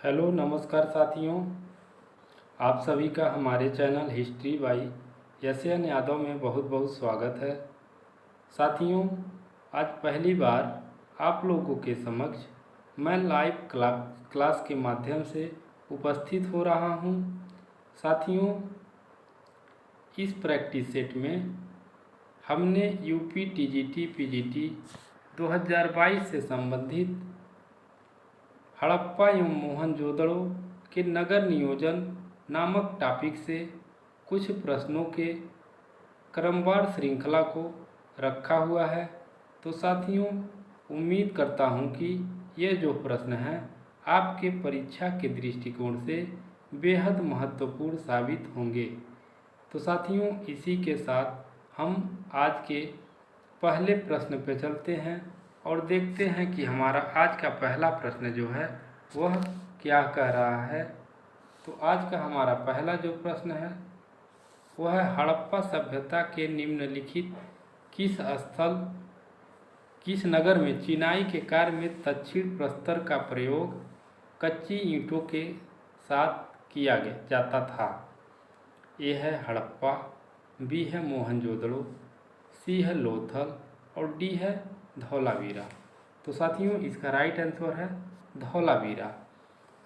Hello नमस्कार साथियों। आप सभी का हमारे channel history by N Yadav में बहुत बहुत स्वागत है। साथियों, आज पहली बार आप लोगों के समक्ष मैं लाइव क्लास के माध्यम से उपस्थित हो रहा हूं। साथियों, इस प्रैक्टिस सेट में हमने यूपी टीजीटी पीजीटी 2022 से संबंधित हड़प्पा एवं मोहनजोदड़ो के नगर नियोजन नामक टॉपिक से कुछ प्रश्नों के क्रमवार श्रृंखला को रखा हुआ है। तो साथियों, उम्मीद करता हूं कि ये जो प्रश्न हैं आपके परीक्षा के दृष्टिकोण से बेहद महत्वपूर्ण साबित होंगे। तो साथियों, इसी के साथ हम आज के पहले प्रश्न पर चलते हैं और देखते हैं कि हमारा आज का पहला प्रश्न जो है वह क्या कह रहा है। तो आज का हमारा पहला जो प्रश्न है वह है, हड़प्पा सभ्यता के निम्नलिखित किस नगर में चिनाई के कार्य में दक्षिण प्रस्तर का प्रयोग कच्ची ईंटों के साथ किया जाता था। ए है हड़प्पा, बी है मोहनजोदड़ो, सी है लोथल और डी है धौलावीरा। तो साथियों, इसका राइट आंसर है धौलावीरा।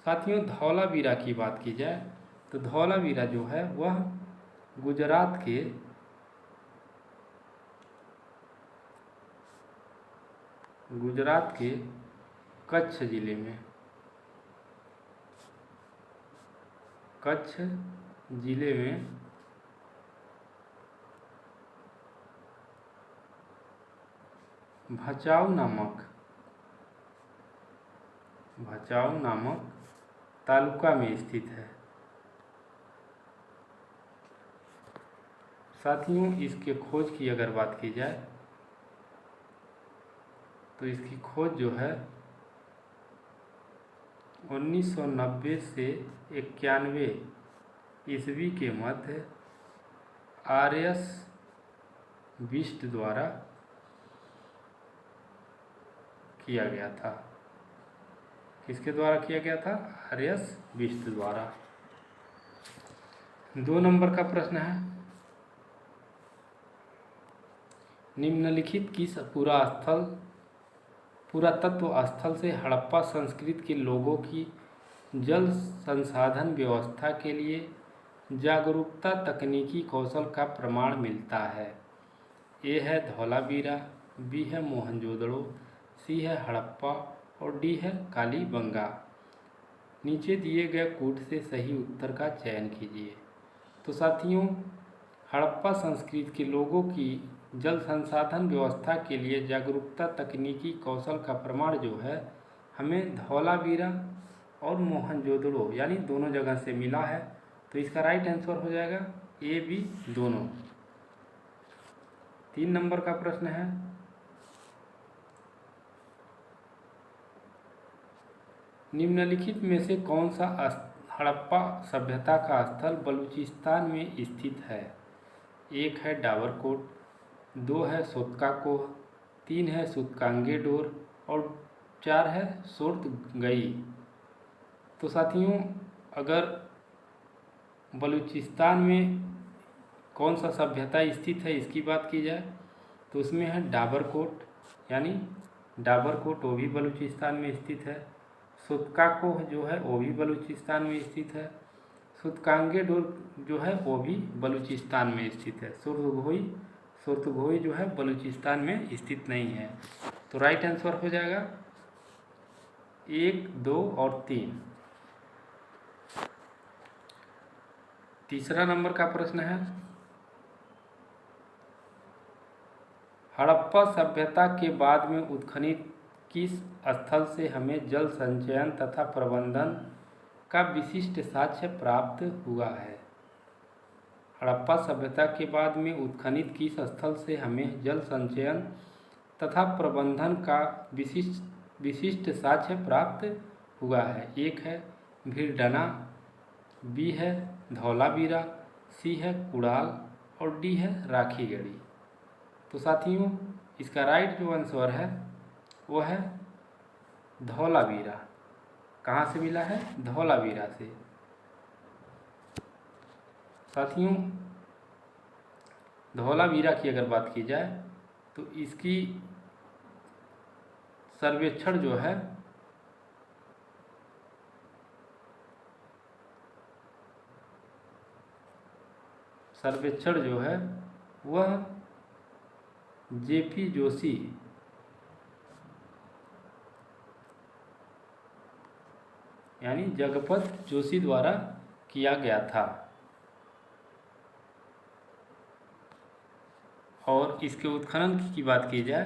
साथियों, धौलावीरा की बात की जाए तो धौलावीरा जो है वह गुजरात के कच्छ जिले में भचाऊ नामक तालुका में स्थित है। साथियों, इसके खोज की अगर बात की जाए तो इसकी खोज जो है 1990 से 91 ईस्वी के मध्य आर.एस. बिष्ट द्वारा किया गया था। किसके द्वारा किया गया था? आर.एस. बिष्ट द्वारा। 2 नंबर का प्रश्न है, निम्नलिखित किस पुरातत्व स्थल से हड़प्पा संस्कृति के लोगों की जल संसाधन व्यवस्था के लिए जागरूकता तकनीकी कौशल का प्रमाण मिलता है? ए है धौलावीरा, बी है मोहनजोदड़ो, सी है हड़प्पा और डी है कालीबंगा। नीचे दिए गए कूट से सही उत्तर का चयन कीजिए। तो साथियों, हड़प्पा संस्कृति के लोगों की जल संसाधन व्यवस्था के लिए जागरूकता तकनीकी कौशल का प्रमाण जो है हमें धौलावीरा और मोहनजोदड़ो यानी दोनों जगह से मिला है। तो इसका राइट आंसर हो जाएगा ए बी दोनों। 3 नंबर का प्रश्न है, निम्नलिखित में से कौन सा हड़प्पा सभ्यता का स्थल बलूचिस्तान में स्थित है? 1 है डाबरकोट, 2 है सोत्काकोह, 3 है सूतकांगेडोर और 4 है सोर्तगई। तो साथियों, अगर बलूचिस्तान में कौन सा सभ्यता स्थित है इसकी बात की जाए तो उसमें है डाबरकोट, यानी डाबरकोट वो भी बलूचिस्तान में स्थित है। सूतकाकोह जो है वो भी बलूचिस्तान में स्थित है। सूतकांगेडोर जो है वो भी बलूचिस्तान में स्थित है। सोर्तगोई जो है बलूचिस्तान में स्थित नहीं है। तो राइट आंसर हो जाएगा 1, 2 और 3। तीसरा नंबर का प्रश्न है, हड़प्पा सभ्यता के बाद में उत्खनित किस स्थल से हमें जल संचयन तथा प्रबंधन का विशिष्ट साक्ष्य प्राप्त हुआ है? हड़प्पा सभ्यता के बाद में उत्खनित किस स्थल से हमें जल संचयन तथा प्रबंधन का विशिष्ट साक्ष्य प्राप्त हुआ है? 1 है भीरडना, बी है धौलावीरा, सी है कुड़ाल और डी है राखीगढ़ी। तो साथियों, इसका राइट जो आंसर है वो है धौलावीरा। कहाँ से मिला है? धौलावीरा से। साथियों, धौलावीरा की अगर बात की जाए तो इसकी सर्वेक्षण जो है वह जेपी जोशी यानी जगपत जोशी द्वारा किया गया था। और इसके उत्खनन की बात की जाए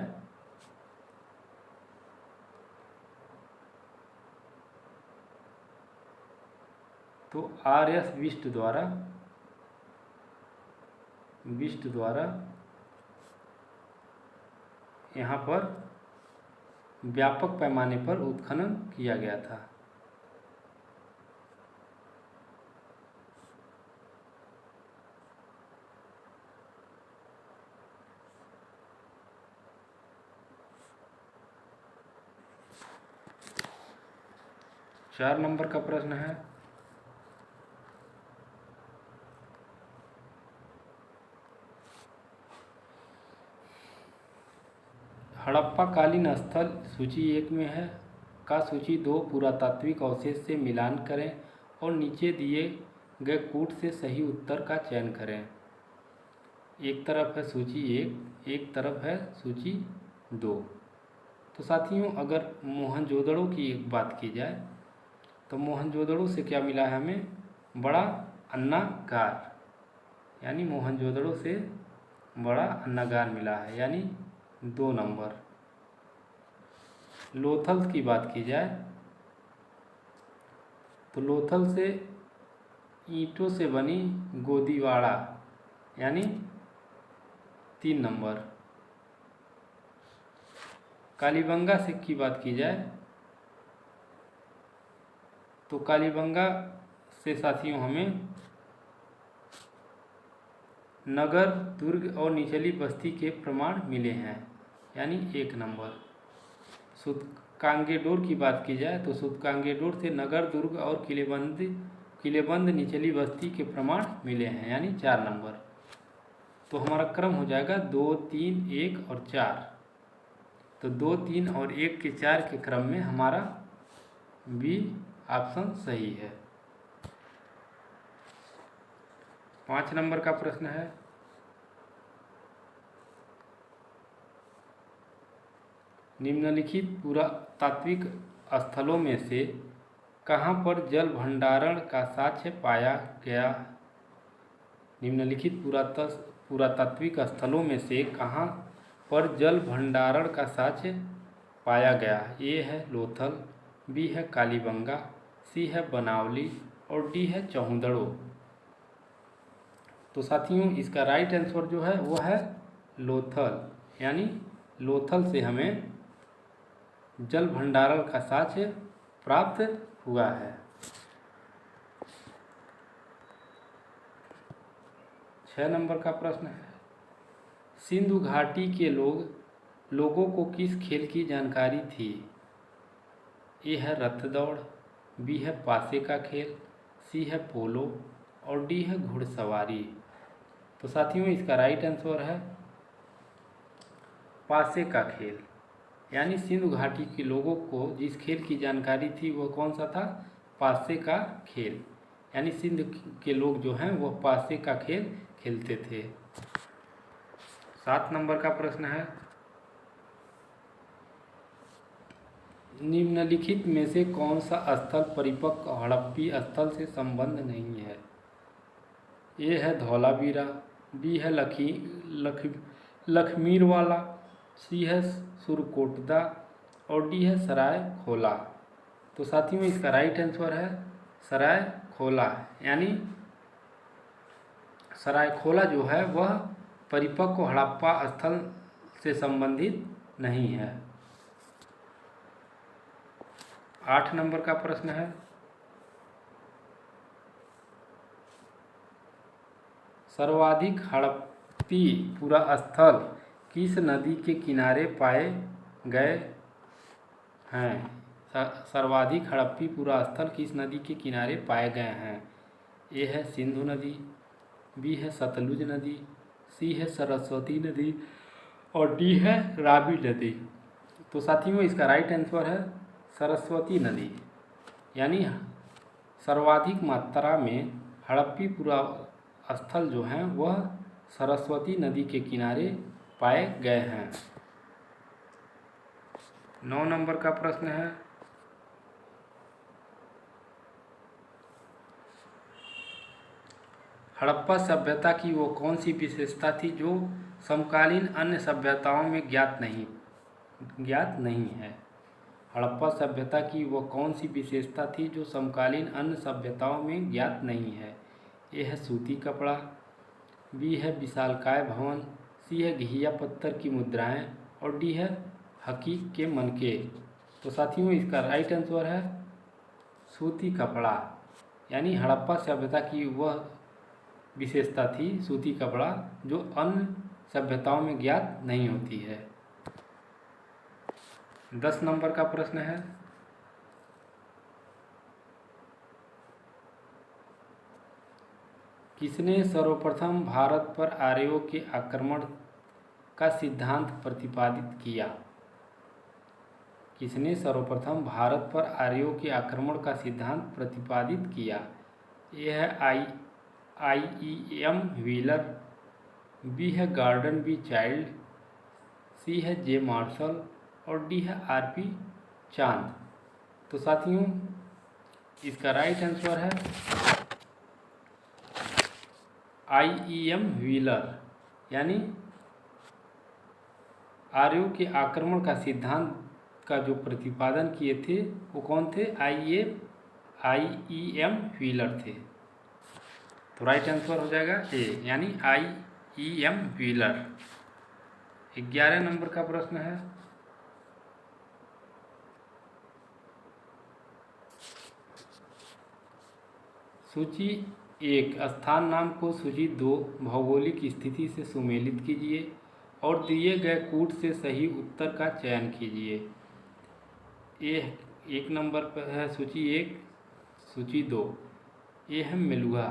तो आर.एस. बिष्ट द्वारा यहाँ पर व्यापक पैमाने पर उत्खनन किया गया था। चार नंबर का प्रश्न है, हड़प्पा कालीन स्थल सूची 1 में है का सूची 2 पुरातात्विक अवशेष से मिलान करें और नीचे दिए गए कूट से सही उत्तर का चयन करें। एक तरफ है सूची 1, एक तरफ है सूची 2। तो साथियों, अगर मोहनजोदड़ो की एक बात की जाए तो मोहनजोदड़ो से क्या मिला है हमें? बड़ा अन्नागार, यानी मोहनजोदड़ो से बड़ा अन्नागार मिला है, यानी 2 नंबर। लोथल की बात की जाए तो लोथल से ईंटों से बनी गोदीवाड़ा, यानी 3 नंबर। कालीबंगा से की बात की जाए तो कालीबंगा से साथियों हमें नगर, दुर्ग और निचली बस्ती के प्रमाण मिले हैं, यानी 1 नंबर। सूतकांगेडोर की बात की जाए तो सूतकांगेडोर से नगर, दुर्ग और किलेबंद निचली बस्ती के प्रमाण मिले हैं, यानी 4 नंबर। तो हमारा क्रम हो जाएगा 2, 3, 1 और 4। तो 2, 3 और 1 के 4 के क्रम में हमारा बी ऑप्शन सही है। 5 नंबर का प्रश्न है, निम्नलिखित पुरातात्विक स्थलों में से कहाँ पर जल भंडारण का साक्ष्य पाया गया? निम्नलिखित पुरातात्विक स्थलों में से कहाँ पर जल भंडारण का साक्ष्य पाया गया? ए है लोथल, बी है कालीबंगा, सी है बनावली और डी है चौहदड़ो। तो साथियों, इसका राइट आंसर जो है वो है लोथल, यानी लोथल से हमें जल भंडारण का साक्ष्य प्राप्त हुआ है। 6 नंबर का प्रश्न है, सिंधु घाटी के लोगों को किस खेल की जानकारी थी? ए है रथ दौड़, बी है पासे का खेल, सी है पोलो और डी है घुड़सवारी। तो साथियों, इसका राइट आंसर है पासे का खेल, यानी सिंधु घाटी के लोगों को जिस खेल की जानकारी थी वह कौन सा था? पासे का खेल, यानी सिंध के लोग जो हैं वह पासे का खेल खेलते थे। 7 नंबर का प्रश्न है, निम्नलिखित में से कौन सा स्थल परिपक्व हड़प्पी स्थल से संबंध नहीं है? ए है धौलावीरा, बी है लखमीरवाला, सी है सुरकोटदा और डी है सराय खोला। तो साथियों, इसका राइट आंसर है सराय खोला, यानी सराय खोला जो है वह परिपक्व हड़प्पा स्थल से संबंधित नहीं है। 8 नंबर का प्रश्न है, सर्वाधिक हड़प्पी पुरास्थल किस नदी के किनारे पाए गए हैं? सर्वाधिक हड़प्पी पुरास्थल किस नदी के किनारे पाए गए हैं? ए है सिंधु नदी, बी है सतलुज नदी, सी है सरस्वती नदी और डी है रावी नदी। तो साथियों इसका राइट आंसर है सरस्वती नदी। यानी सर्वाधिक मात्रा में हड़प्पी पुरास्थल जो हैं वह सरस्वती नदी के किनारे पाए गए हैं। 9 नंबर का प्रश्न है, हड़प्पा सभ्यता की वो कौन सी विशेषता थी जो समकालीन अन्य सभ्यताओं में ज्ञात नहीं है? हड़प्पा सभ्यता की वो कौन सी विशेषता थी जो समकालीन अन्य सभ्यताओं में ज्ञात नहीं है? ए है सूती कपड़ा, बी है विशालकाय भवन, सी है घिया पत्थर की मुद्राएं और डी है हकीक के मनके। तो साथियों इसका राइट आंसर है सूती कपड़ा। यानी हड़प्पा सभ्यता की वह विशेषता थी सूती कपड़ा जो अन्य सभ्यताओं में ज्ञात नहीं होती है। 10 नंबर का प्रश्न है, किसने सर्वप्रथम भारत पर आर्यों के आक्रमण का सिद्धांत प्रतिपादित किया? किसने सर्वप्रथम भारत पर आर्यों के आक्रमण का सिद्धांत प्रतिपादित किया? यह है IEM व्हीलर, बी है गॉर्डन बी चाइल्ड, सी है जे मार्शल और डी है RP चांद। तो साथियों इसका राइट आंसर है IEM व्हीलर। यानी आर्यों के आक्रमण का सिद्धांत का जो प्रतिपादन किए थे वो कौन थे? IEM व्हीलर थे। तो राइट आंसर हो जाएगा ए, यानी IEM व्हीलर। 11 नंबर का प्रश्न है, सूची 1 स्थान नाम को सूची 2 भौगोलिक स्थिति से सुमेलित कीजिए और दिए गए कूट से सही उत्तर का चयन कीजिए। ए 1 नंबर पर है सूची 1, सूची 2। ये है मेलुहा।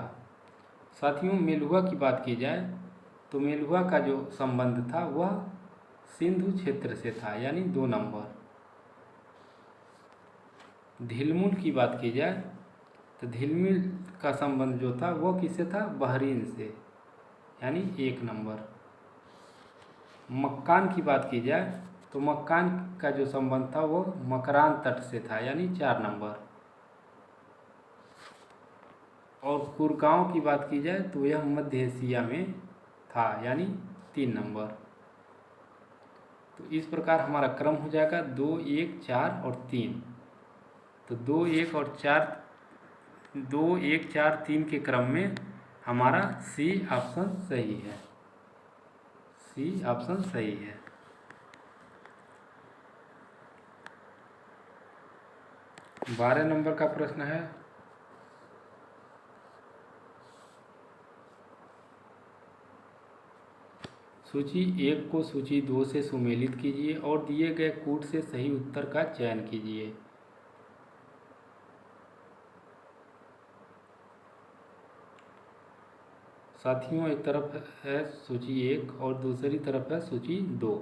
साथियों मेलुहा की बात की जाए तो मेलुहा का जो संबंध था वह सिंधु क्षेत्र से था, यानी 2 नंबर। झिलमिल की बात की जाए तो झिलमिल का संबंध जो था वो किससे था? बहरीन से, यानी 1 नंबर। मक्कान की बात की जाए तो मक्कान का जो संबंध था वो मकरान तट से था, यानी 4 नंबर। और कुरगांव की बात की जाए तो यह मध्य एशिया में था, यानी 3 नंबर। तो इस प्रकार हमारा क्रम हो जाएगा 2, 1, 4 और 3। तो 2, 1 और 4, 2, 1, 4, 3 के क्रम में हमारा सी ऑप्शन सही है। सी ऑप्शन सही है। 12 नंबर का प्रश्न है, सूची 1 को सूची 2 से सुमेलित कीजिए और दिए गए कूट से सही उत्तर का चयन कीजिए। साथियों एक तरफ है सूची 1 और दूसरी तरफ है सूची 2।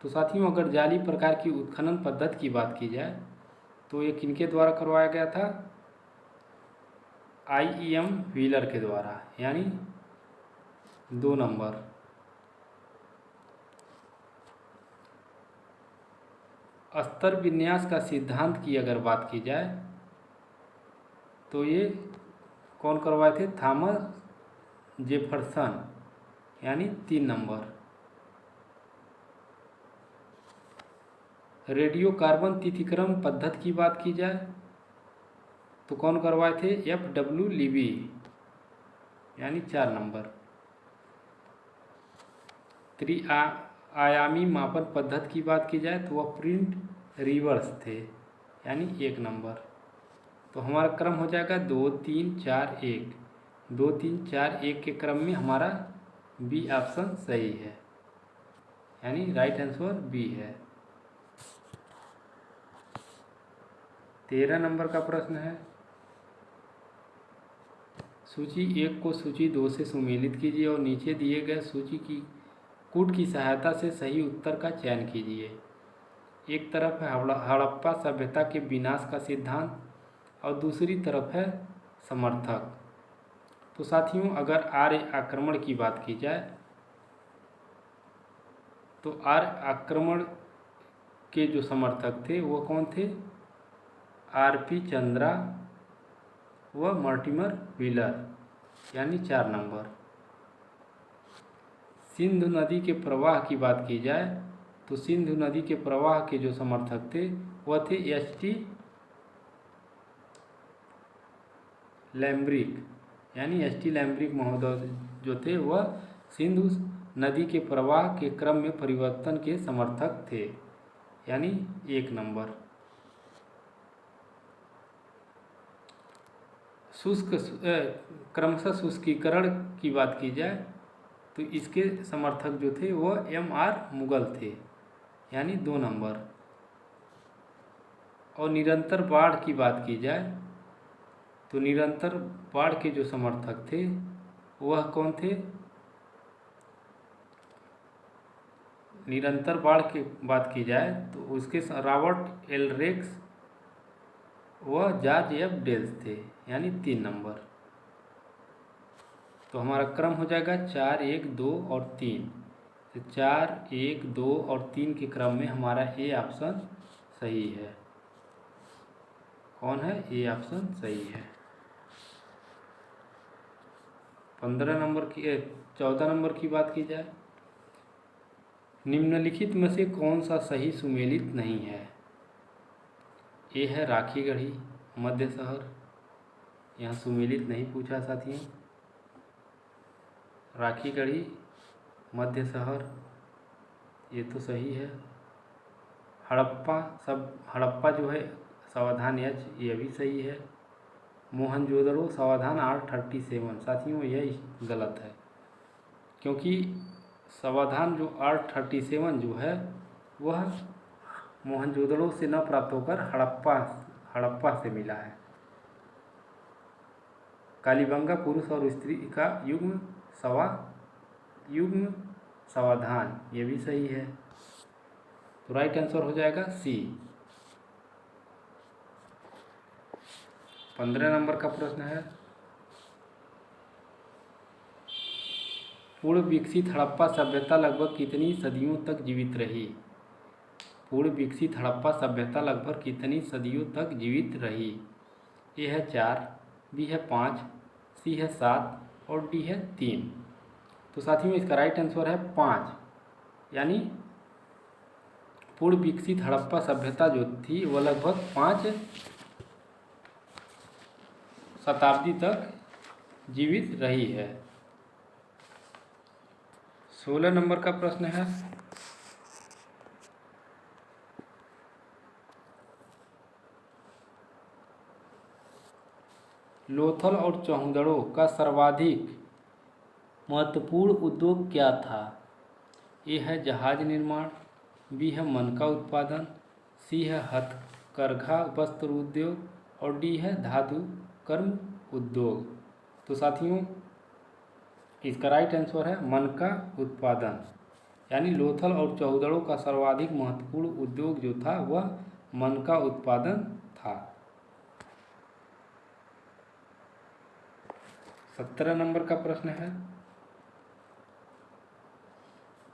तो साथियों अगर जाली प्रकार की उत्खनन पद्धति की बात की जाए तो ये किनके द्वारा करवाया गया था? IEM व्हीलर के द्वारा, यानी 2 नंबर। स्तर विन्यास का सिद्धांत की अगर बात की जाए तो ये कौन करवाए थे? थॉमस जेफरसन, यानी 3 नंबर। रेडियो कार्बन तिथिकरण पद्धति की बात की जाए तो कौन करवाए थे? FW लीबी, यानी 4 नंबर। आयामी मापन पद्धति की बात की जाए तो वह प्रिंट रिवर्स थे, यानी 1 नंबर। तो हमारा क्रम हो जाएगा 2, 3, 4, 1। 2, 3, 4, 1 के क्रम में हमारा बी ऑप्शन सही है, यानी राइट आंसर बी है। 13 नंबर का प्रश्न है, सूची 1 को सूची 2 से सुमेलित कीजिए और नीचे दिए गए सूची की कूट की सहायता से सही उत्तर का चयन कीजिए। एक तरफ है हड़प्पा सभ्यता के विनाश का सिद्धांत और दूसरी तरफ है समर्थक। तो साथियों, अगर आर्य आक्रमण की बात की जाए तो आर्य आक्रमण के जो समर्थक थे वो कौन थे? आरपी चंद्रा व मॉर्टिमर व्हीलर, यानी 4 नंबर। सिंधु नदी के प्रवाह की बात की जाए तो सिंधु नदी के प्रवाह के जो समर्थक थे वह थे एच.टी. लैम्ब्रिक, यानी एच.टी. लैम्ब्रिक महोदय जो थे वह सिंधु नदी के प्रवाह के क्रम में परिवर्तन के समर्थक थे, यानी 1 नंबर। क्रमशः शुष्कीकरण की बात की जाए तो इसके समर्थक जो थे वह एम.आर. मुगल थे, यानी 2 नंबर। और निरंतर बाढ़ की बात की जाए तो निरंतर बाढ़ के जो समर्थक थे वह कौन थे? निरंतर बाढ़ की बात की जाए तो उसके रॉबर्ट एल रेक्स व जॉर्ज एफ डेल्स थे, यानी 3 नंबर। तो हमारा क्रम हो जाएगा 4, 1, 2 और 3। तो 4, 1, 2 और 3 के क्रम में हमारा ए ऑप्शन सही है। कौन है? ए ऑप्शन सही है। 14 नंबर की बात की जाए, निम्नलिखित में से कौन सा सही सुमेलित नहीं है? ए है राखीगढ़ी मध्य शहर, यहाँ सुमेलित नहीं पूछा साथियों। राखीगढ़ी मध्य शहर ये तो सही है। हड़प्पा जो है सावधान एच, ये भी सही है। मोहनजोदड़ो सावधान R37 साथियों यह गलत है, क्योंकि सावधान जो R37 जो है वह मोहनजोदड़ो से न प्राप्त होकर हड़प्पा से मिला है। कालीबंगा पुरुष और स्त्री का युग्म सावधान, ये भी सही है। तो राइट आंसर हो जाएगा सी। 15 नंबर का प्रश्न है, पूर्व विकसित हड़प्पा सभ्यता लगभग कितनी सदियों तक जीवित रही? पूर्व विकसित हड़प्पा सभ्यता लगभग कितनी सदियों तक जीवित रही? ए है 4, बी है 5, सी है 7 और डी है 3। तो साथियों इसका राइट आंसर है 5, यानी पूर्व विकसित हड़प्पा सभ्यता जो थी वह लगभग 5 शताब्दी तक जीवित रही है। 16 नंबर का प्रश्न है, लोथल और चौहदड़ो का सर्वाधिक महत्वपूर्ण उद्योग क्या था? ए है जहाज निर्माण, बी है मनका उत्पादन, सी है हथकरघा वस्त्र उद्योग और डी है धातु कर्म उद्योग। तो साथियों इसका राइट आंसर है मनका उत्पादन, यानी लोथल और चौहदड़ो का सर्वाधिक महत्वपूर्ण उद्योग जो था वह मनका उत्पादन था। 17 नंबर का प्रश्न है,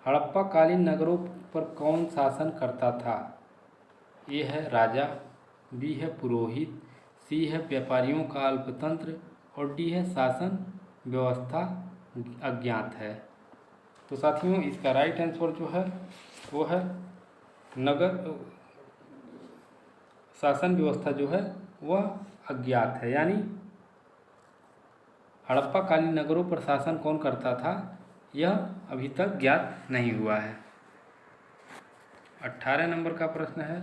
हड़प्पा कालीन नगरों पर कौन शासन करता था? ए है राजा, बी है पुरोहित, सी है व्यापारियों का अल्पतंत्र और डी है शासन व्यवस्था अज्ञात है। तो साथियों इसका राइट आंसर जो है वो है नगर शासन व्यवस्था जो है वह अज्ञात है, यानी हड़प्पा कालीन नगरों पर शासन कौन करता था यह अभी तक ज्ञात नहीं हुआ है। 18 नंबर का प्रश्न है,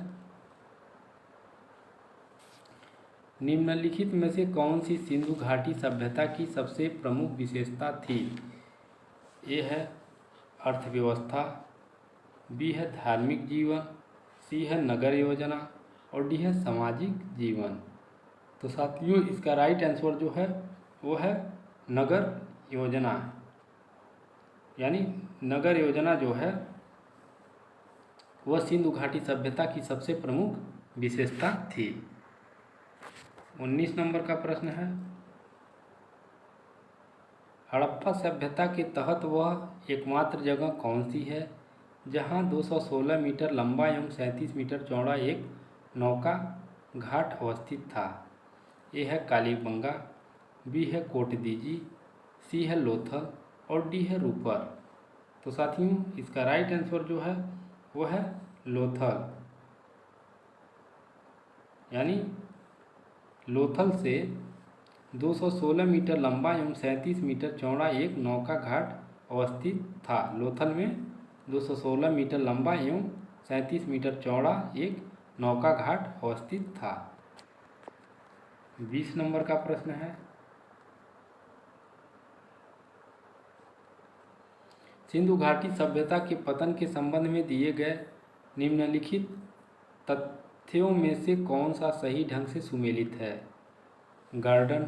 निम्नलिखित में से कौन सी सिंधु घाटी सभ्यता की सबसे प्रमुख विशेषता थी? ए है अर्थव्यवस्था, बी है धार्मिक जीवन, सी है नगर योजना और डी है सामाजिक जीवन। तो साथियों इसका राइट आंसर जो है वो है नगर योजना, यानी नगर योजना जो है वह सिंधु घाटी सभ्यता की सबसे प्रमुख विशेषता थी। 19 नंबर का प्रश्न है, हड़प्पा सभ्यता के तहत वह एकमात्र जगह कौन सी है जहां 216 मीटर लंबा एवं 37 मीटर चौड़ा एक नौका घाट अवस्थित था? ए है कालीबंगा, बी है कोटदीजी, सी है लोथल और डी है रूपर। तो साथियों इसका राइट आंसर जो है वो है लोथल, यानी लोथल से 216 मीटर लंबा एवं 37 मीटर चौड़ा एक नौका घाट अवस्थित था। लोथल में 216 मीटर लंबा एवं 37 मीटर चौड़ा एक नौका घाट अवस्थित था। 20 नंबर का प्रश्न है, सिंधु घाटी सभ्यता के पतन के संबंध में दिए गए निम्नलिखित तथ्यों में से कौन सा सही ढंग से सुमेलित है? गार्डन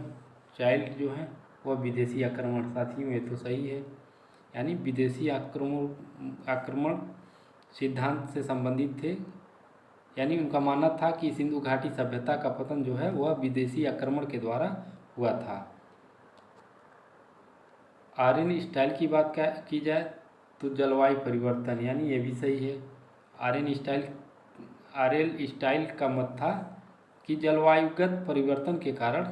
चाइल्ड जो है वह विदेशी आक्रमण, साथियों ये तो सही है, यानी विदेशी आक्रमण सिद्धांत से संबंधित थे, यानी उनका मानना था कि सिंधु घाटी सभ्यता का पतन जो है वह विदेशी आक्रमण के द्वारा हुआ था। आर्यन स्टाइल की बात की जाए तो जलवायु परिवर्तन, यानी ये भी सही है। आर्यन स्टाइल का मत था कि जलवायुगत परिवर्तन के कारण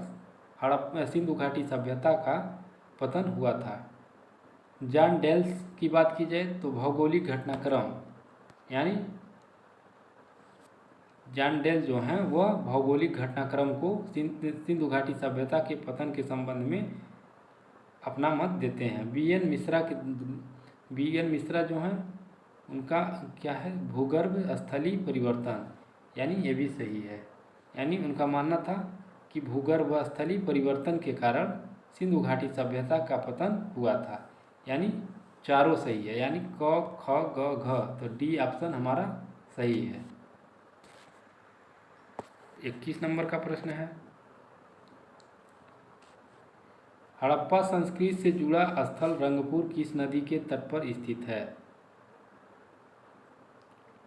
सिंधु घाटी सभ्यता का पतन हुआ था। जॉन डेल्स की बात की जाए तो भौगोलिक घटनाक्रम, यानी जॉन डेल जो हैं वह भौगोलिक घटनाक्रम को सिंधु घाटी सभ्यता के पतन के संबंध में अपना मत देते हैं। बी एन मिश्रा जो हैं उनका क्या है, भूगर्भ स्थलीय परिवर्तन, यानी ये भी सही है, यानी उनका मानना था कि भूगर्भ स्थलीय परिवर्तन के कारण सिंधु घाटी सभ्यता का पतन हुआ था, यानी चारों सही है, यानी क ख ग घ, तो डी ऑप्शन हमारा सही है। 21 नंबर का प्रश्न है, हड़प्पा संस्कृति से जुड़ा स्थल रंगपुर किस नदी के तट पर स्थित है?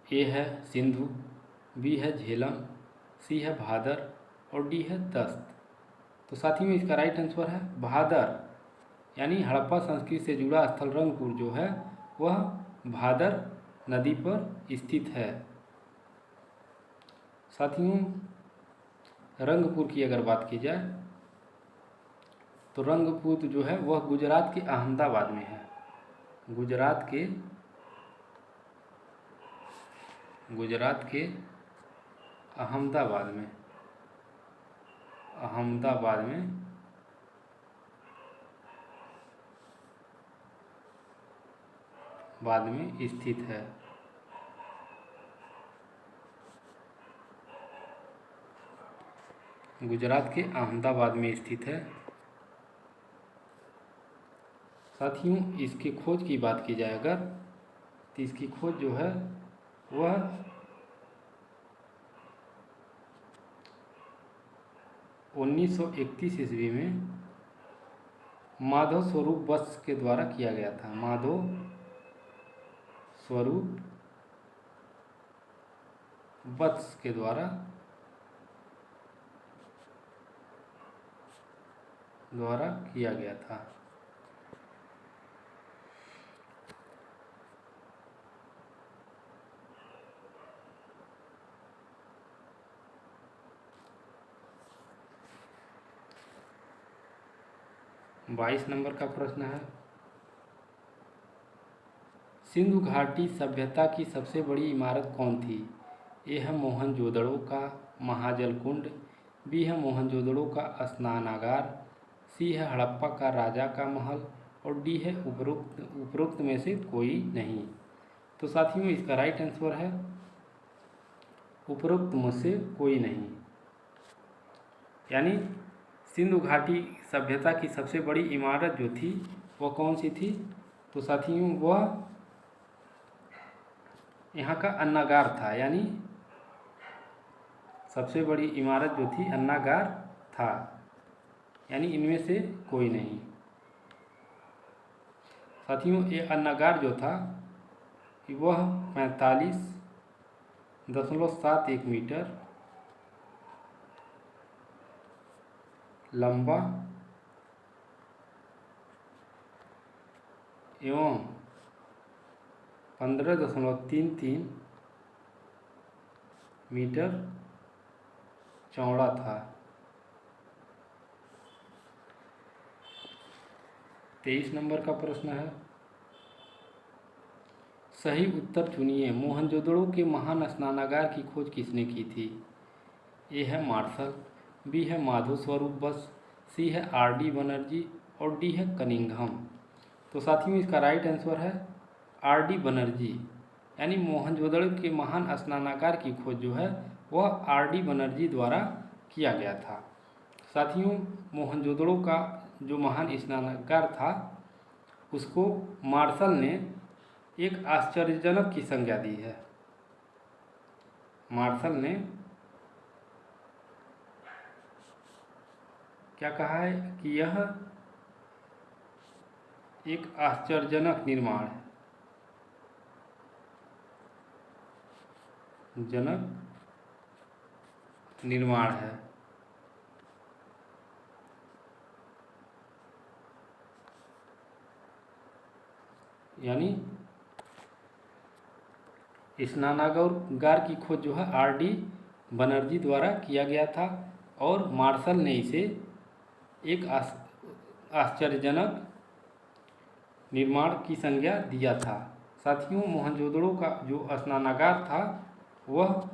ए है सिंधु, बी है झेलम, सी है भादर और डी है दस्त। तो साथियों इसका राइट आंसर है भादर, यानी हड़प्पा संस्कृति से जुड़ा स्थल रंगपुर जो है वह भादर नदी पर स्थित है। साथियों रंगपुर की अगर बात की जाए तो रंगपुर जो है वह गुजरात के अहमदाबाद में है। गुजरात के अहमदाबाद में स्थित है। गुजरात के अहमदाबाद में स्थित है। साथियों इसकी खोज की बात की जाए अगर तो इसकी खोज जो है वह 1931 ईस्वी में माधव स्वरूप वत्स के द्वारा किया गया था। माधव स्वरूप वत्स के द्वारा किया गया था। बाईस नंबर का प्रश्न है, सिंधु घाटी सभ्यता की सबसे बड़ी इमारत कौन थी? ए है मोहनजोदड़ो का महाजल कुंड, बी है मोहनजोदड़ो का स्नानागार, सी है हड़प्पा का राजा का महल और डी है उपरोक्त में से कोई नहीं। तो साथियों इसका राइट आंसर है उपरोक्त में से कोई नहीं, यानी सिंधु घाटी सभ्यता की सबसे बड़ी इमारत जो थी वह कौन सी थी? तो साथियों वह यहाँ का अन्नागार था, यानी सबसे बड़ी इमारत जो थी अन्नागार था, यानी इनमें से कोई नहीं। साथियों, ये अन्नागार जो था वह 45.71 मीटर लंबा एवं 15.33 मीटर चौड़ा था। 23 नंबर का प्रश्न है, सही उत्तर चुनिए। मोहनजोदड़ो के महान स्नानागार की खोज किसने की थी? ए है मार्शल, बी है माधव स्वरूप बस, सी है आर.डी. बनर्जी और डी है कनिंघम। तो साथियों, इसका राइट आंसर है आर.डी. बनर्जी, यानी मोहनजोदड़ो के महान स्नानागार की खोज जो है वह आर.डी. बनर्जी द्वारा किया गया था। साथियों, मोहनजोदड़ो का जो महान स्नानागार था उसको मार्शल ने एक आश्चर्यजनक की संज्ञा दी है। मार्शल ने क्या कहा है कि यह एक आश्चर्यजनक निर्माण है। यानी स्नानागार की खोज जो है आर.डी. बनर्जी द्वारा किया गया था और मार्शल ने इसे एक आश्चर्यजनक निर्माण की संज्ञा दिया था। साथियों, मोहनजोदड़ो का जो स्नानागार था वह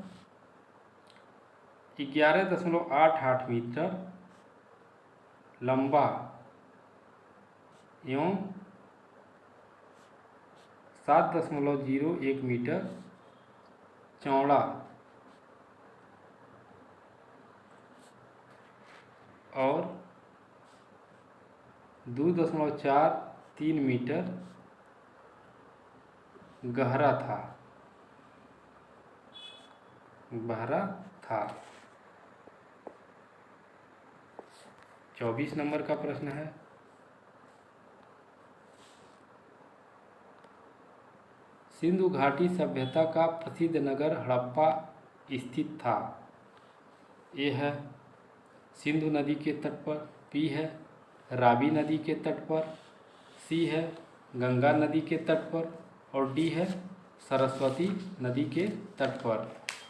11.88 मीटर लंबा एवं 7.01 मीटर चौड़ा और 2.43 मीटर गहरा था। 24 नंबर का प्रश्न है, सिंधु घाटी सभ्यता का प्रसिद्ध नगर हड़प्पा स्थित था। ए है सिंधु नदी के तट पर, बी है रावी नदी के तट पर, सी है गंगा नदी के तट पर और डी है सरस्वती नदी के तट पर।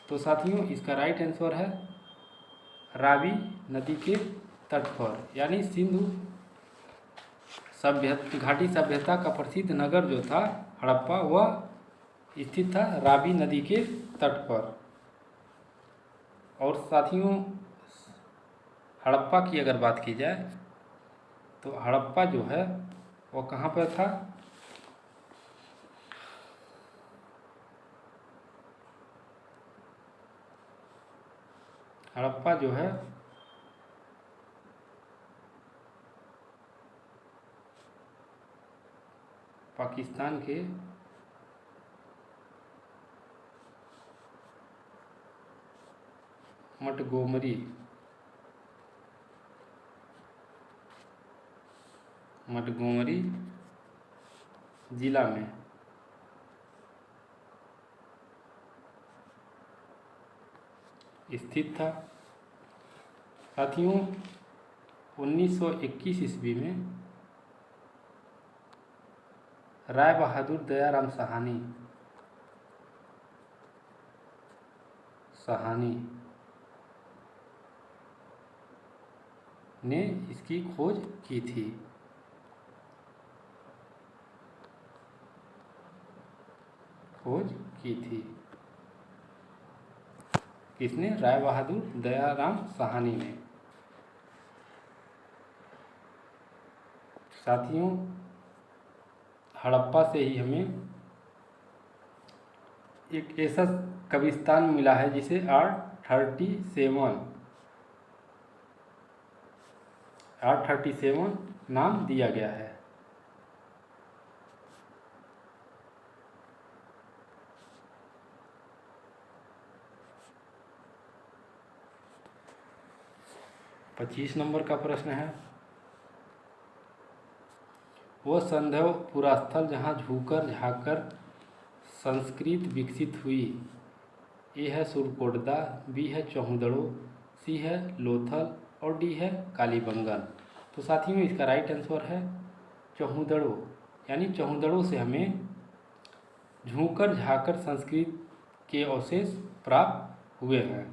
तो साथियों, इसका राइट आंसर है रावी नदी के तट पर, यानी सिंधु घाटी सभ्यता का प्रसिद्ध नगर जो था हड़प्पा वह स्थित था रावी नदी के तट पर। और साथियों, हड़प्पा की अगर बात की जाए तो हड़प्पा जो है वो कहाँ पर था? हड़प्पा जो है पाकिस्तान के मटगोमरी जिला में स्थित था। साथियों, 1921 ईस्वी में राय बहादुर दयाराम साहनी ने इसकी खोज की थी। किसने? राय बहादुर दयाराम साहनी ने। साथियों, हड़प्पा से ही हमें एक ऐसा कब्रिस्तान मिला है जिसे R37 नाम दिया गया है। 25 नंबर का प्रश्न है, वह संदेव पुरास्थल जहाँ झूकर झाकर संस्कृत विकसित हुई। ए है सुरकोटदा, बी है चौहुदड़ो, सी है लोथल और डी है कालीबंगन। तो साथियों इसका राइट आंसर है चौहुदड़ो, यानी चौहुदड़ो से हमें झूकर झाकर संस्कृत के अवशेष प्राप्त हुए हैं।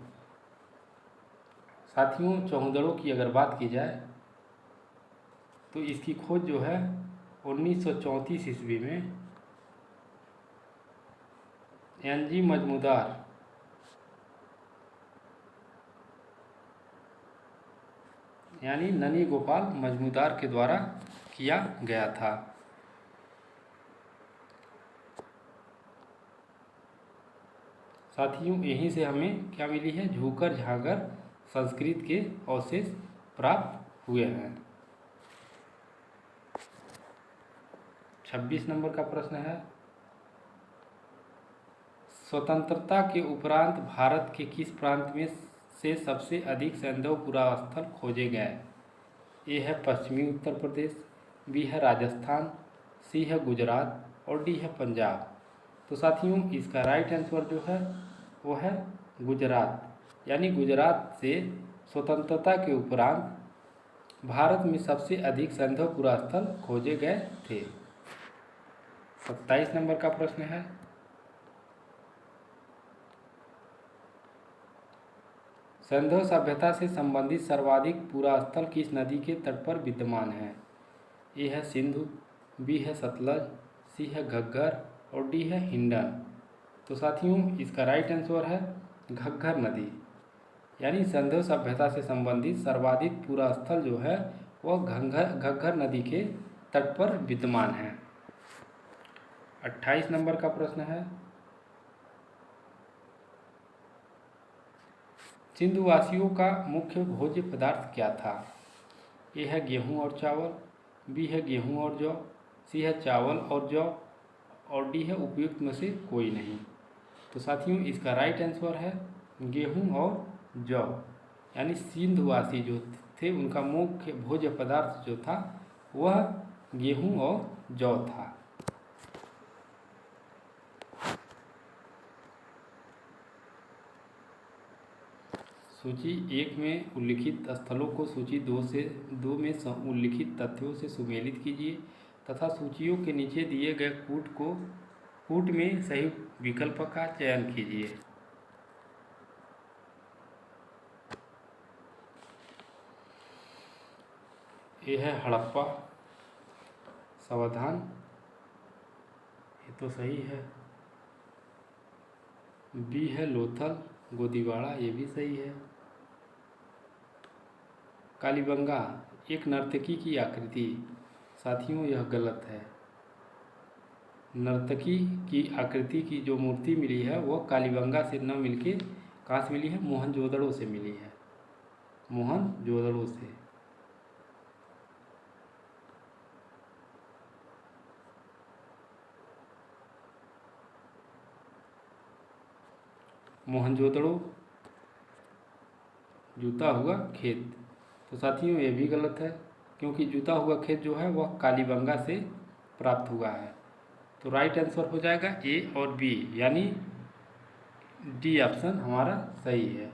साथियों चौहुदड़ो की अगर बात की जाए तो इसकी खोज जो है 1934 ईस्वी में एन.जी. मजमूदार यानी ननी गोपाल मजमूदार के द्वारा किया गया था। साथियों यहीं से हमें क्या मिली है, झूकर झाकर संस्कृत के अवशेष प्राप्त हुए हैं। 26 नंबर का प्रश्न है, स्वतंत्रता के उपरांत भारत के किस प्रांत में से सबसे अधिक सैंधव पुरास्थल खोजे गए। ए है पश्चिमी उत्तर प्रदेश, बी है राजस्थान, सी है गुजरात और डी है पंजाब। तो साथियों इसका राइट आंसर जो है वो है गुजरात, यानी गुजरात से स्वतंत्रता के उपरांत भारत में सबसे अधिक सैंधव पुरास्थल खोजे गए थे। 27 नंबर का प्रश्न है, सैंधव सभ्यता से संबंधित सर्वाधिक पुरास्थल किस नदी के तट पर विद्यमान है। ए है सिंधु, बी है सतलज, सी है घग्गर और डी है हिंडन। तो साथियों इसका राइट आंसर है घग्गर नदी, यानी सैंधव सभ्यता से संबंधित सर्वाधिक पुरास्थल जो है वह घग्गर नदी के तट पर विद्यमान है। 28 नंबर का प्रश्न है, सिंधुवासियों का मुख्य भोज्य पदार्थ क्या था। ए है गेहूं और चावल, बी है गेहूं और जौ, सी है चावल और जौ और डी है उपयुक्त में से कोई नहीं। तो साथियों इसका राइट आंसर है गेहूं और जौ, यानी सिंधुवासी जो थे उनका मुख्य भोज्य पदार्थ जो था वह गेहूं और जौ था। सूची 1 में उल्लिखित स्थलों को सूची 2 में उल्लिखित तथ्यों से सुमेलित कीजिए तथा सूचियों के नीचे दिए गए कूट में सही विकल्प का चयन कीजिए। यह है हड़प्पा, सावधान, ये तो सही है। बी है लोथल, गोदीवाड़ा, ये भी सही है। कालीबंगा एक नर्तकी की आकृति, साथियों यह गलत है। नर्तकी की आकृति की जो मूर्ति मिली है वह कालीबंगा से न मिलके कहाँ से मिली है, मोहनजोदड़ो से मिली है, मोहनजोदड़ो से। मोहनजोदड़ो जूता हुआ खेत, तो साथियों ये भी गलत है क्योंकि जूता हुआ खेत जो है वह कालीबंगा से प्राप्त हुआ है। तो राइट आंसर हो जाएगा ए और बी, यानी डी ऑप्शन हमारा सही है।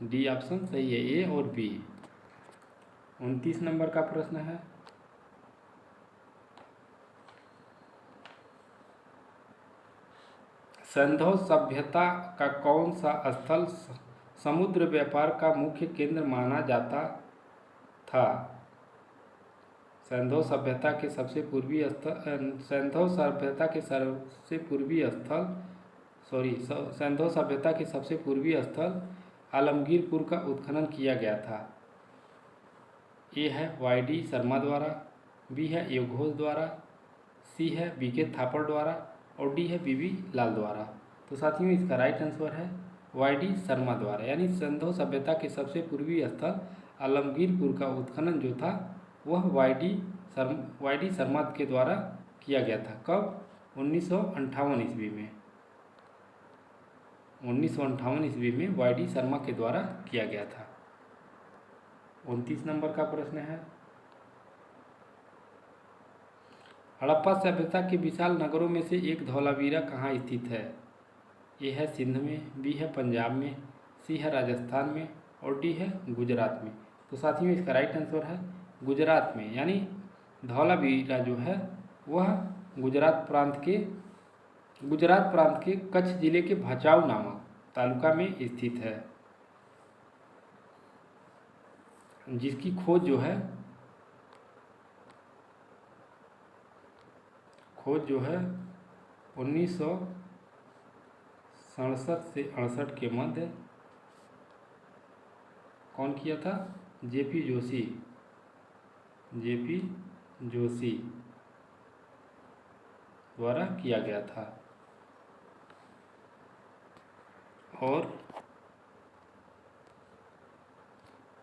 डी ऑप्शन सही है, ए और बी। 29 नंबर का प्रश्न है, सैंधव सभ्यता का कौन सा स्थल समुद्र व्यापार का मुख्य केंद्र माना जाता था। सैंधव सभ्यता के सबसे पूर्वी स्थल सैंधव सभ्यता के सबसे पूर्वी स्थल आलमगीरपुर का उत्खनन किया गया था। ए है वाई.डी. शर्मा द्वारा, बी है ए घोष द्वारा, सी है बी.के. थापड़ द्वारा और डी है बी.बी. लाल द्वारा। तो साथियों इसका राइट आंसर है वाई.डी. शर्मा द्वारा, यानी सैंधव सभ्यता के सबसे पूर्वी स्थल आलमगीरपुर का उत्खनन जो था वह वाई.डी. शर्मा के द्वारा किया गया था। कब? 1958 ईस्वी में। 1958 ईस्वी में वाई.डी. शर्मा के द्वारा किया गया था। 29 नंबर का प्रश्न है, हड़प्पा सभ्यता के विशाल नगरों में से एक धौलावीरा कहाँ स्थित है? ए है सिंध में, बी है पंजाब में, सी है राजस्थान में और डी है गुजरात में। तो साथियों इसका राइट आंसर है गुजरात में, यानी धौलावीरा जो है वह गुजरात प्रांत के कच्छ जिले के भचाऊ नामक तालुका में स्थित है, जिसकी खोज जो है 1967 से 68 के मध्य कौन किया था? जेपी जोशी द्वारा किया गया था। और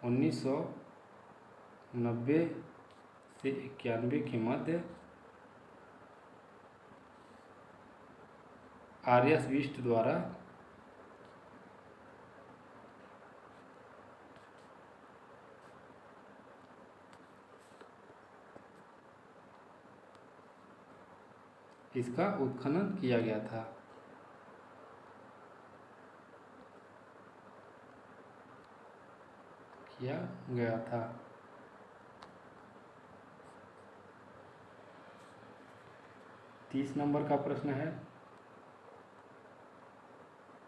1990 से 91 के मध्य आर्यस विष्ट द्वारा इसका उत्खनन किया गया था। किया गया था। 30 नंबर का प्रश्न है,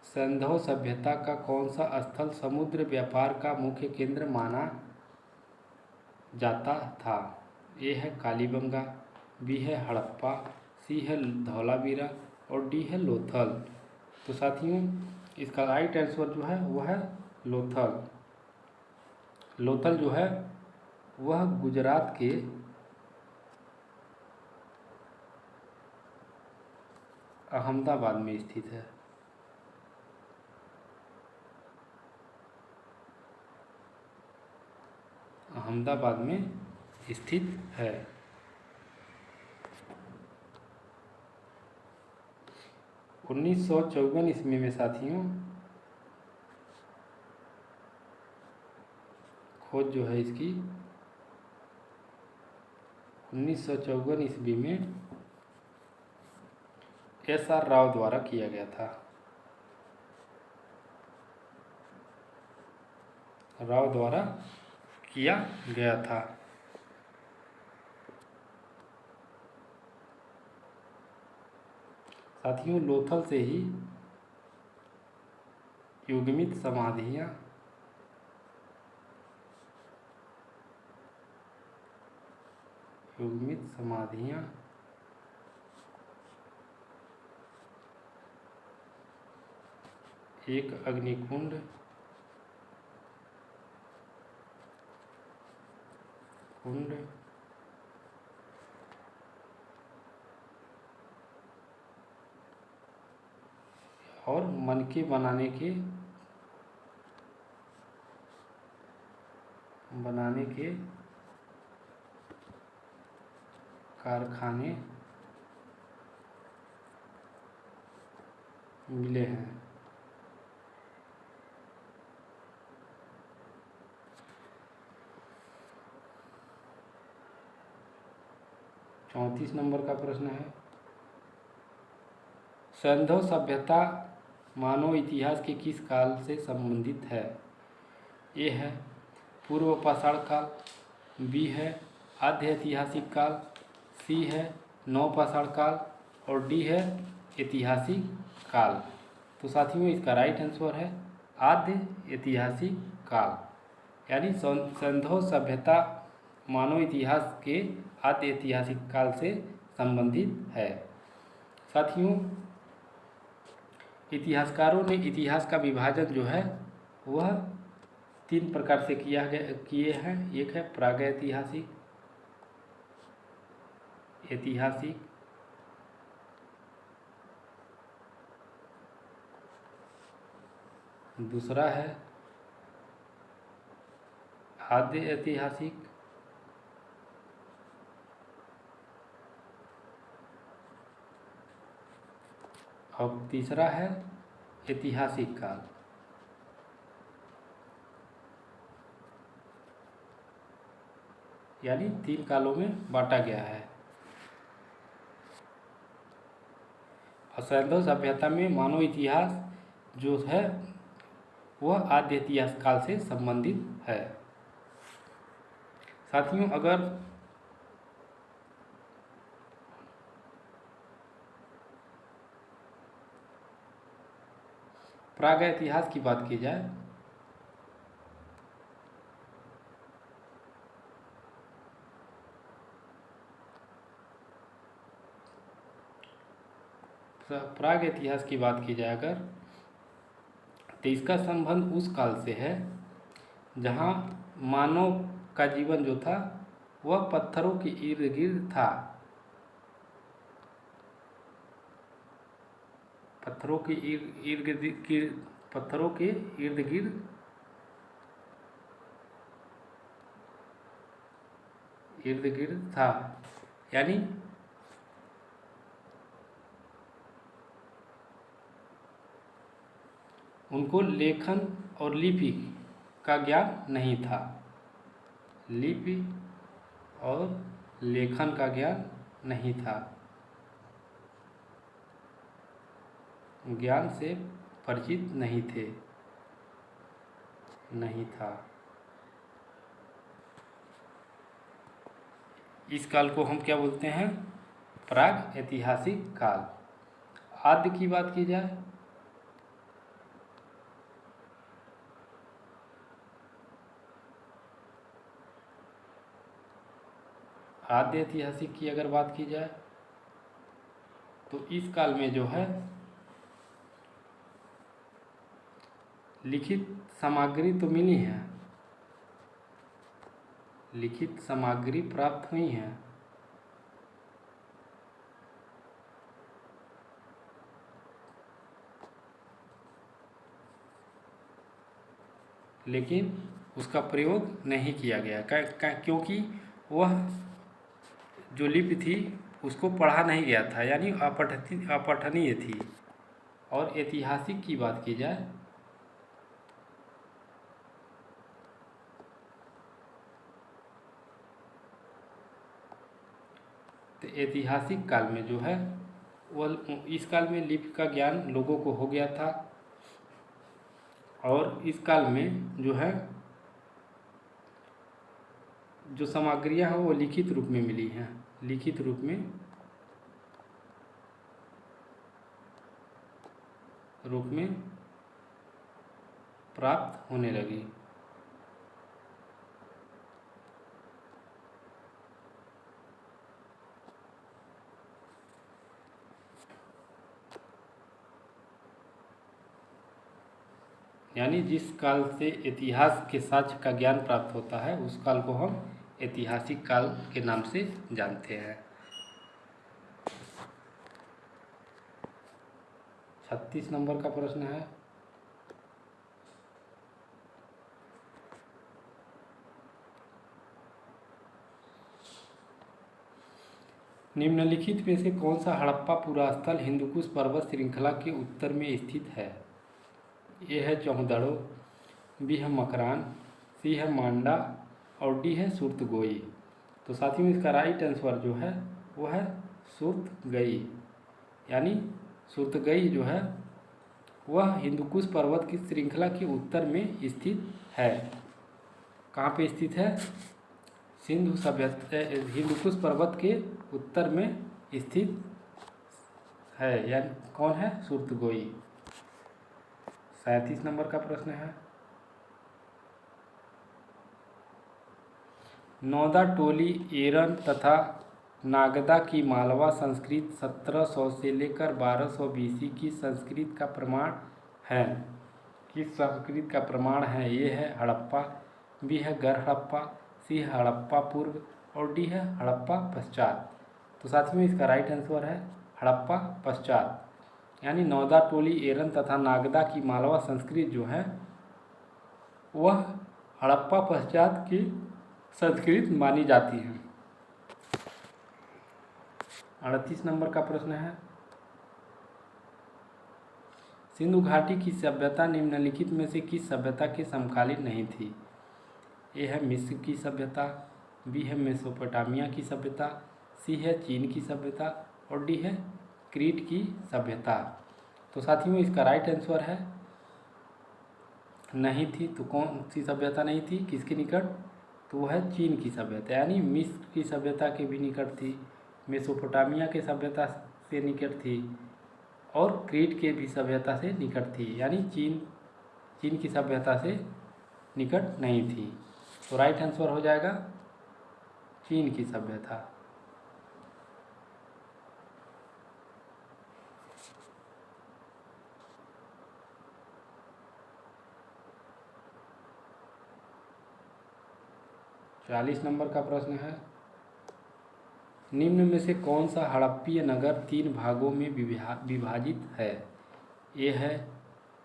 सिंधु सभ्यता का कौन सा स्थल समुद्र व्यापार का मुख्य केंद्र माना जाता था? ए है कालीबंगा, बी है हड़प्पा, सी है धौलावीरा और डी है लोथल। तो साथियों इसका राइट आंसर जो है वह है लोथल। लोथल जो है वह गुजरात के अहमदाबाद में स्थित है। अहमदाबाद में स्थित है। 1954 ईस्वी में साथियों खोज जो है इसकी 1954 ईस्वी में एस.आर. राव द्वारा किया गया था। राव द्वारा किया गया था। साथियों लोथल से ही युग्मित समाधियां एक अग्निकुंड और मनके बनाने के कारखाने मिले हैं। चौंतीस नंबर का प्रश्न है, सिंधु सभ्यता मानव इतिहास के किस काल से संबंधित है? ए है पूर्व पाषाण काल, बी है आद्य ऐतिहासिक काल, सी है नवपाषाण काल और डी है ऐतिहासिक काल। तो साथियों इसका राइट आंसर है आद्य ऐतिहासिक काल, यानी सिंधु सभ्यता मानव इतिहास के आद्य ऐतिहासिक काल से संबंधित है। साथियों इतिहासकारों ने इतिहास का विभाजन जो है वह 3 प्रकार से किए हैं। एक है प्रागैतिहासिक, ऐतिहासिक, दूसरा है आद्य ऐतिहासिक और तीसरा है ऐतिहासिक काल। यानी 3 कालों में बांटा गया है। और सैंधव सभ्यता में मानव इतिहास जो है वह आद्य इतिहास काल से संबंधित है। साथियों, अगर प्रागैतिहास की बात की जाए अगर तो इसका संबंध उस काल से है जहाँ मानव का जीवन जो था वह पत्थरों के इर्द गिर्द था। पत्थरों के इर्द गिर्द था। यानी उनको लेखन और लिपि का ज्ञान नहीं था। लिपि और लेखन का ज्ञान नहीं था, ज्ञान से परिचित नहीं था। इस काल को हम क्या बोलते हैं? प्राग ऐतिहासिक काल। आद्य की बात की जाए आद्य ऐतिहासिक की अगर बात की जाए तो इस काल में जो है लिखित सामग्री तो मिली है, लिखित सामग्री प्राप्त हुई है, लेकिन उसका प्रयोग नहीं किया गया क्योंकि वह जो लिपि थी उसको पढ़ा नहीं गया था, यानी अपठनीय थी। और ऐतिहासिक की बात की जाए तो ऐतिहासिक काल में जो है वह इस काल में लिपि का ज्ञान लोगों को हो गया था। और इस काल में जो है जो सामग्रियाँ हैं वो लिखित रूप में मिली हैं, लिखित रूप में प्राप्त होने लगी। यानी जिस काल से इतिहास के साक्ष्य का ज्ञान प्राप्त होता है उस काल को हम ऐतिहासिक काल के नाम से जानते हैं। 36 नंबर का प्रश्न है, निम्नलिखित में से कौन सा हड़प्पा पुरास्थल हिंदुकुश पर्वत श्रृंखला के उत्तर में स्थित है? ए है चौहदड़ो, बी है मकरान, सी है मांडा और डी है सुरतगोई। तो साथियों इसका राइट आंसर जो है वो है सुरतगई। यानी सुरतगई जो है वह हिंदुकुश पर्वत की श्रृंखला के उत्तर में स्थित है। कहाँ पे स्थित है? सिंधु सभ्यता हिंदुकुश पर्वत के उत्तर में स्थित है। यानी कौन है? सुरतगोई। 37 नंबर का प्रश्न है, नौदा टोली एरन तथा नागदा की मालवा संस्कृत 1700 से लेकर 1200 BC की संस्कृत का प्रमाण है। किस संस्कृत का प्रमाण है? ये है हड़प्पा, बी है गढ़ हड़प्पा, सी है हड़प्पा पूर्व और डी है हड़प्पा पश्चात। तो साथ में इसका राइट आंसर है हड़प्पा पश्चात। यानी नौदा टोली एरन तथा नागदा की मालवा संस्कृत जो है वह हड़प्पा पश्चात की संस्कृत मानी जाती है। 38 नंबर का प्रश्न है, सिंधु घाटी की सभ्यता निम्नलिखित में से किस सभ्यता के समकालीन नहीं थी? ए है मिस्र की सभ्यता, बी है मेसोपोटामिया की सभ्यता, सी है चीन की सभ्यता और डी है क्रीट की सभ्यता। तो साथियों इसका राइट आंसर है नहीं थी। तो कौन सी सभ्यता नहीं थी, किसके निकट? तो वो है चीन की सभ्यता, यानी मिस्र की सभ्यता के भी निकट थी, मेसोपोटामिया के सभ्यता से निकट थी और क्रीट के भी सभ्यता से निकट थी, यानी चीन की सभ्यता से निकट नहीं थी। तो राइट आंसर हो जाएगा चीन की सभ्यता। चालीस नंबर का प्रश्न है, निम्न में से कौन सा हड़प्पीय नगर 3 भागों में विभाजित है? ए है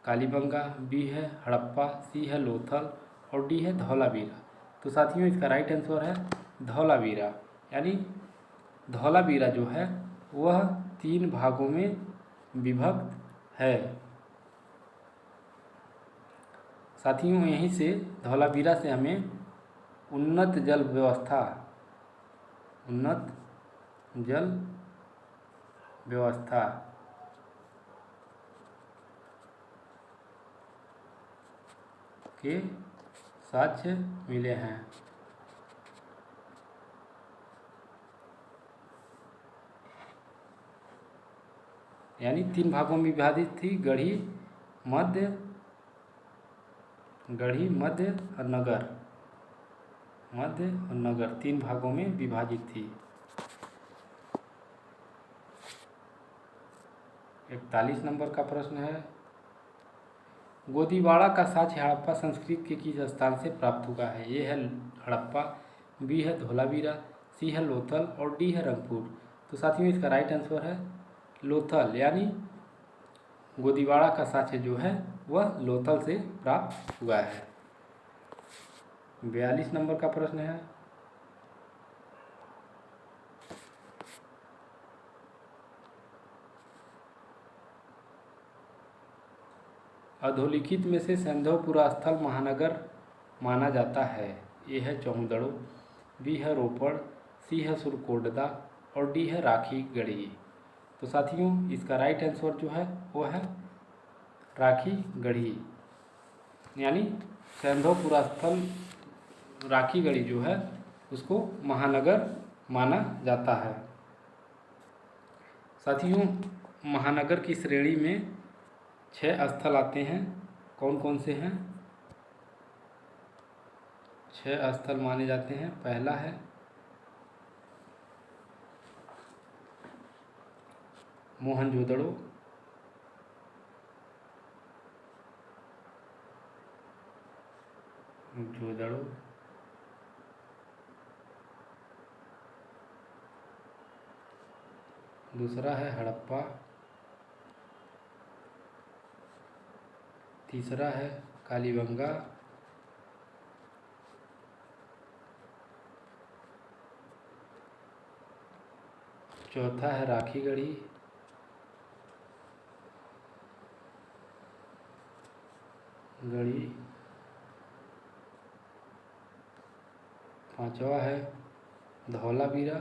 कालीबंगा, बी है हड़प्पा, सी है लोथल और डी है धौलावीरा। तो साथियों इसका राइट आंसर है धौलावीरा, यानी धौलावीरा जो है वह 3 भागों में विभक्त है। साथियों यहीं से धौलावीरा से हमें उन्नत जल व्यवस्था के साक्ष्य मिले हैं। यानी 3 भागों में विभाजित थी, गढ़ी, मध्य और नगर 3 भागों में विभाजित थी। 41 नंबर का प्रश्न है, गोदीवाड़ा का साक्ष्य हड़प्पा संस्कृति के किस स्थान से प्राप्त हुआ है? ये है हड़प्पा, बी है धौलावीरा, सी है लोथल और डी है रंगपुर। तो साथियों इसका राइट आंसर है लोथल, यानी गोदीवाड़ा का साक्ष्य जो है वह लोथल से प्राप्त हुआ है। 42 नंबर का प्रश्न है, अधोलिखित में से सैंधवपुरा स्थल महानगर माना जाता है? ए है चौमुदड़ो, बी है रोपड़, सी है सुरकोटदा और डी है राखीगढ़ी। तो साथियों इसका राइट आंसर जो है वो है राखीगढ़ी, यानी सैंधवपुरा स्थल राखीगढ़ी जो है उसको महानगर माना जाता है। साथियों महानगर की श्रेणी में 6 स्थल आते हैं, कौन कौन से हैं? 6 स्थल माने जाते हैं। पहला है मोहनजोदड़ो, दूसरा है हड़प्पा, तीसरा है कालीबंगा, चौथा है राखीगढ़ी, पांचवा है धौलावीरा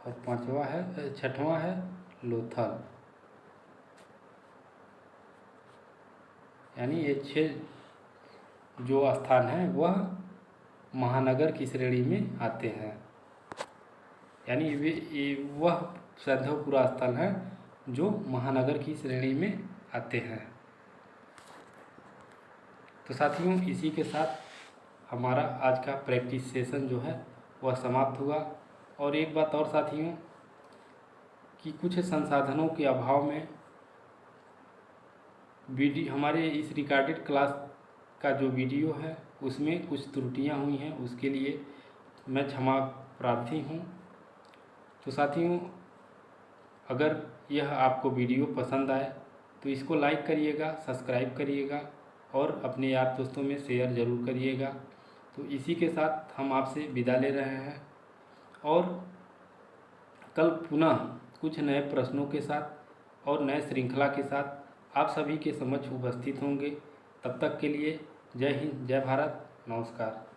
और छठवां है लोथल। यानी ये 6 जो स्थान हैं वह महानगर की श्रेणी में आते हैं, यानी वह सैंधवपुरा स्थल है जो महानगर की श्रेणी में आते हैं। तो साथियों इसी के साथ हमारा आज का प्रैक्टिस सेशन जो है वह समाप्त हुआ। और एक बात और साथियों कि कुछ संसाधनों के अभाव में हमारे इस रिकॉर्डेड क्लास का जो वीडियो है उसमें कुछ त्रुटियां हुई हैं, उसके लिए मैं क्षमा प्रार्थी हूं। तो साथियों अगर यह आपको वीडियो पसंद आए तो इसको लाइक करिएगा, सब्सक्राइब करिएगा और अपने यार दोस्तों में शेयर ज़रूर करिएगा। तो इसी के साथ हम आपसे विदा ले रहे हैं और कल पुनः कुछ नए प्रश्नों के साथ और नए श्रृंखला के साथ आप सभी के समक्ष उपस्थित होंगे। तब तक के लिए जय हिंद, जय भारत, नमस्कार।